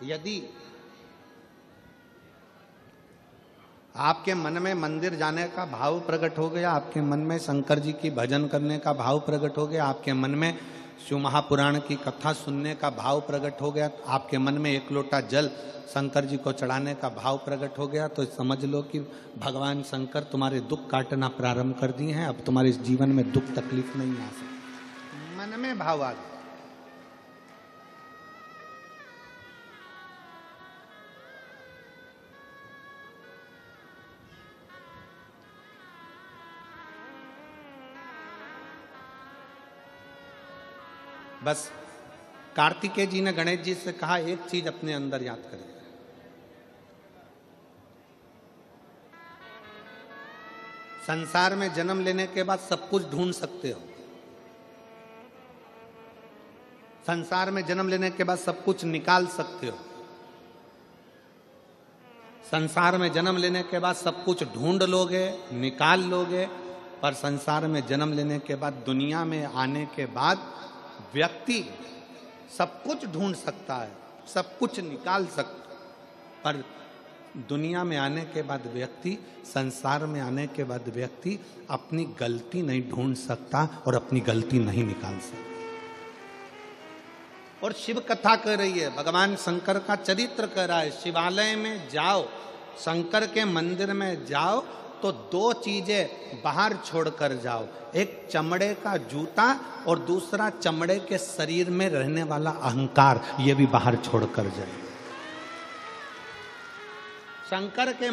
यदि आपके मन में मंदिर जाने का भाव प्रकट हो गया, आपके मन में शंकर जी की भजन करने का भाव प्रकट हो गया, आपके मन में शिव महापुराण की कथा सुनने का भाव प्रकट हो गया, आपके मन में एक लोटा जल शंकर जी को चढ़ाने का भाव प्रकट हो गया, तो समझ लो कि भगवान शंकर तुम्हारे दुख काटना प्रारंभ कर दिए हैं। अब तुम्हारे इस जीवन में दुख तकलीफ नहीं आ सकती। मन में भाव आ गया। बस कार्तिकेय जी ने गणेश जी से कहा, एक चीज अपने अंदर याद करें, संसार में जन्म लेने के बाद सब कुछ ढूंढ सकते हो, संसार में जन्म लेने के बाद सब कुछ निकाल सकते हो, संसार में जन्म लेने के बाद सब कुछ ढूंढ लोगे, निकाल लोगे, पर संसार में जन्म लेने के बाद, दुनिया में आने के बाद व्यक्ति सब कुछ ढूंढ सकता है, सब कुछ निकाल सकता, पर दुनिया में आने के बाद व्यक्ति, संसार में आने के बाद व्यक्ति अपनी गलती नहीं ढूंढ सकता और अपनी गलती नहीं निकाल सकता। और शिव कथा कह रही है, भगवान शंकर का चरित्र कह रहा है, शिवालय में जाओ, शंकर के मंदिर में जाओ तो दो चीजें बाहर छोड़कर जाओ, एक चमड़े का जूता और दूसरा चमड़े के शरीर में रहने वाला अहंकार, ये भी बाहर छोड़कर जाए। शंकर के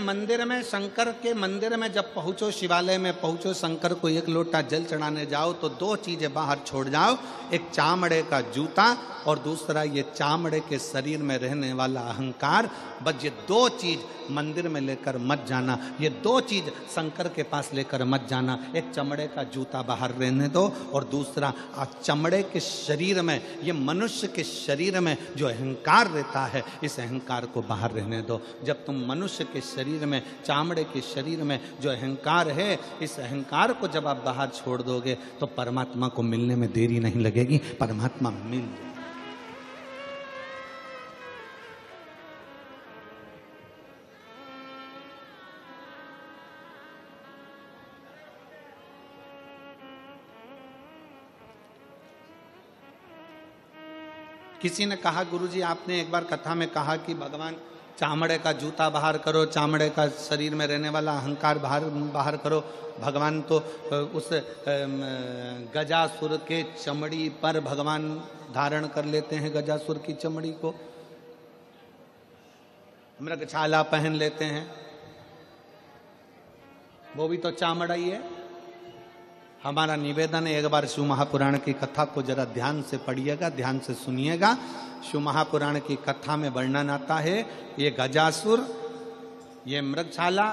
मंदिर में जब पहुंचो, शिवालय में पहुंचो, शंकर को एक लोटा जल चढ़ाने जाओ तो दो चीजें बाहर छोड़ जाओ, एक चामड़े का जूता और दूसरा ये चामड़े के शरीर में रहने वाला अहंकार। बस ये दो चीज मंदिर में लेकर मत जाना, ये दो चीज शंकर के पास लेकर मत जाना। एक चमड़े का जूता बाहर रहने दो और दूसरा चमड़े के शरीर में, ये मनुष्य के शरीर में जो अहंकार रहता है, इस अहंकार को बाहर रहने दो। जब तुम मनुष्य के शरीर में, चामड़े के शरीर में जो अहंकार है, इस अहंकार को जब आप बाहर छोड़ दोगे तो परमात्मा को मिलने में देरी नहीं लगेगी, परमात्मा मिल जाएगा। किसी ने कहा, गुरुजी आपने एक बार कथा में कहा कि भगवान चामड़े का जूता बाहर करो, चामड़े का शरीर में रहने वाला अहंकार बाहर करो। भगवान तो उस गजासुर के चमड़ी पर भगवान धारण कर लेते हैं, गजासुर की चमड़ी को मृगछाला पहन लेते हैं, वो भी तो चामड़ा ही है। हमारा निवेदन है, एक बार शिव महापुराण की कथा को जरा ध्यान से पढ़िएगा, ध्यान से सुनिएगा। शिव महापुराण की कथा में वर्णन आता है, ये गजासुर, ये मृगछाला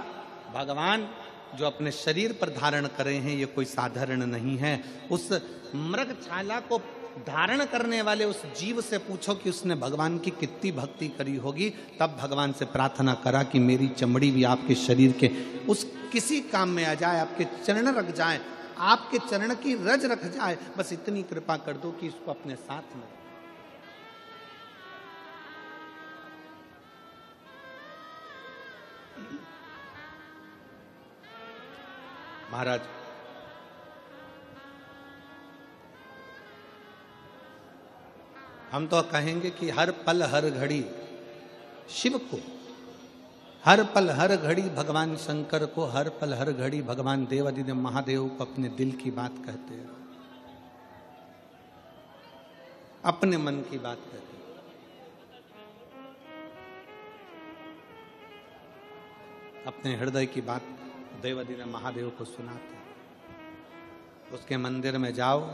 भगवान जो अपने शरीर पर धारण करे हैं, ये कोई साधारण नहीं है। उस मृगछाला को धारण करने वाले उस जीव से पूछो कि उसने भगवान की कितनी भक्ति करी होगी। तब भगवान से प्रार्थना करा कि मेरी चमड़ी भी आपके शरीर के उस किसी काम में आ जाए, आपके चरण रख जाए, आपके चरण की रज रख जाए, बस इतनी कृपा कर दो कि इसको अपने साथ में। महाराज, हम तो कहेंगे कि हर पल हर घड़ी शिव को, हर पल हर घड़ी भगवान शंकर को, हर पल हर घड़ी भगवान देवाधिदेव महादेव को अपने दिल की बात कहते हैं, अपने मन की बात कहते हैं। अपने हृदय की बात देवाधिदेव महादेव को सुनाते हैं। उसके मंदिर में जाओ,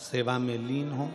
सेवा में लीन हो,